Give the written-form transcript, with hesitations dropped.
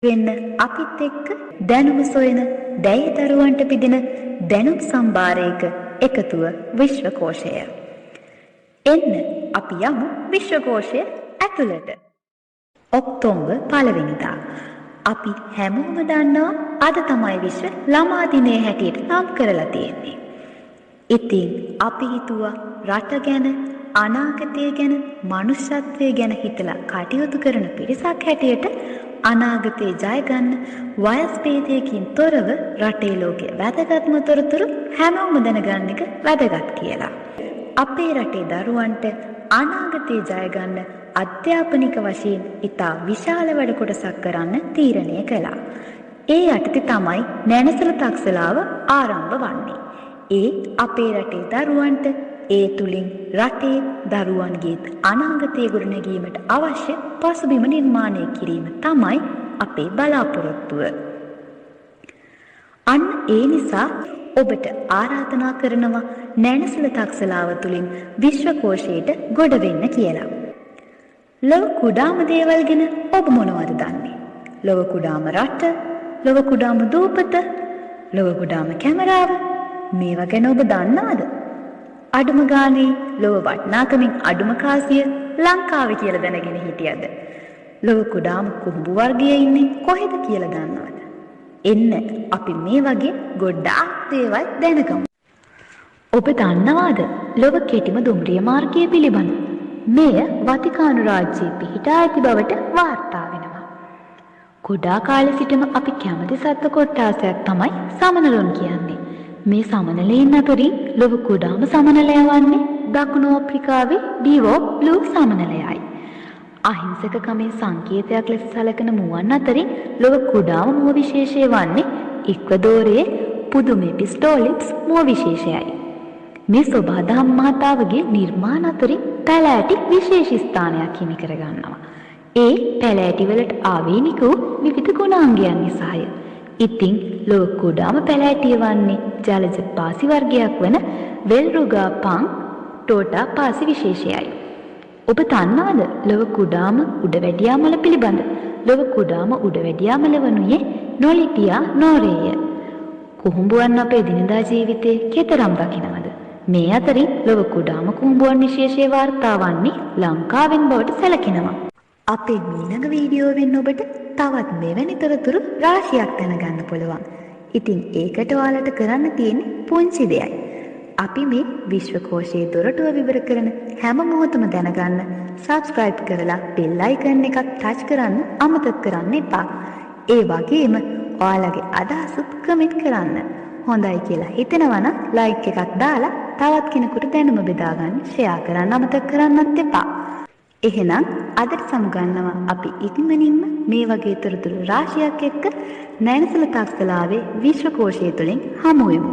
වෙන්න අපිත් එක්ක දැනුම සොයන දැයි දරුවන්ට පිදින දැනුම් සම්භාරයක එකතුව විශ්වකෝෂය. එන්න අපි යමු විශ්වකෝෂය ඇතුළට. ඔක්තෝබර් 1 වෙනිදා. අපි හැමෝම දන්නවා අද තමයි විශ්ව ළමා දිනය හැටියට නම් කරලා තියෙන්නේ. ඉතින් අපි හිතුවා රට ගැන, අනාගතය ගැන, මනුෂ්‍යත්වය ගැන හිතලා කටයුතු කරන පිරිසක් හැටියට අනාගතේ ජය ගන්න වයස් භේදයකින් තොරව රටේ ලෝකයේ වැදගත්ම තොරතුරු හැමෝම දැනගන්න එක වැදගත් කියලා. අපේ රටේ දරුවන්ට අනාගතේ ජය ගන්න අධ්‍යාපනික වශයෙන් ඉතා විශාල වැඩ කොටසක් කරන්න තීරණය කළා. ඒ යටතේ තමයි නැනසල තක්සලාව ආරම්භ වන්නේ. ඒ අපේ රටේ දරුවන්ට ඒ තුලින් රටේ දරුවන්ගේ අනාගතය ගොඩනැගීමට අවශ්‍ය පසුබිම නිර්මාණය කිරීම තමයි අපේ බලාපොරොත්තුව. අන්න ඒ නිසා ඔබට ආරාධනා කරනවා නැනසල තක්සලාව තුලින් විශ්වකෝෂයට ගොඩ වෙන්න කියලා. ලොව කුඩාම දේවල් ගැන ඔබ මොනවද දන්නේ? ලොව කුඩාම රට, ලොව කුඩාම දූපත, ලොව කුඩාම කැමරාව, මේවා ගැන ඔබ දන්නවද? අඩුම ගානේ ලොව වටිනාකමින් අඩුම කාසිය ලංකාවේ කියලා දැනගෙන හිටියද? ලොව කුඩාම කුඹු වර්ගයේ ඉන්නේ කොහෙද කියලා දන්නවද? එන්න අපි මේ වගේ ගොඩාක් දේවල් දැනගමු. ඔබ දන්නවද ලොව කෙටිම දුම්රිය මාර්ගය පිළිබඳ? මෙය වතිකානු රාජ්‍යයේ පිහිටා ඇති බවට වාර්තා වෙනවා. කුඩා කාලේ සිටම අපි කැමති සත්ත්ව කොට්ටාසයක් තමයි සමනලුන් කියන්නේ. මේ සමනලයන් අතරින් ලොව කුඩාම සමනලය වන්නේ දකුණු අප්‍රිකාවේ ඩීවෝ බ්ලූ සමනලයයි. අහිංසකකමේ සංකේතයක් ලෙස සැලකෙන මුවන් අතරින් ලොව කුඩාම මුව විශේෂය වන්නේ ඉක්වදෝරයේ පුදුමෙපිස්ටෝලිප්ස් මුව විශේෂයයි. මේ සොබාදහම් මහතාවගේ නිර්මාණ අතරින් පැලෑටි විශේෂ ස්ථානයක් හිමි කරගන්නවා. ඒ පැලෑටි වලට ආවේනික වූ විවිධ ගුණාංගයන් නිසාය. ඉතින් ලොව කුඩාම පැලෑටිය වන්නේ ජලජ පාසි වර්ගයක් වන වෙල්රුගා පං ටෝටා පාසි විශේෂයයි. ඔබ දන්නවද ලොව කුඩාම උඩවැඩියාමල පිළිබඳ? ලොව කුඩාම උඩවැඩියාමල වනුයේ නොලිටියා නෝරේය. කුහුඹුවන් අපේ දිනදා ජීවිතයේ කෙතරම් දකිනවද? මේ අතරින් ලොව කුඩාම කුහුඹුවන් විශේෂයේ වාර්තා වන්නේ ලංකාවෙන් බවට සැලකෙනවා. අපේ ඊළඟ වීඩියෝවෙන් ඔබට තවත් මෙවැනි තොරතුරු රාශියක් දැනගන්න පුළුවන්. ඉතින් ඒකට ඔයාලට කරන්න තියෙන්නේ පුංචි දෙයයි. අපි මේ විශ්වකෝෂයේ දොරටුව විවර කරන හැම මොහොතම දැනගන්න subscribe කරලා bell icon එකක් touch කරන්න අමතක කරන්න එපා. ඒ වගේම ඔයාලගේ අදහසුත් comment කරන්න. හොඳයි කියලා හිතෙනවා නම් like එකක් දාලා තවත් කෙනෙකුට දැනුම බෙදා ගන්න share කරන්න අමතක කරන්නත් එපා. එහෙනම් අදට සමුගන්නවා අපි ඉක්මනින්ම මේ වගේ තොරතුරු රාශියක් එක්ක නැනසල තක්සලාවේ විශ්වකෝෂය තුලින් හමු වෙමු.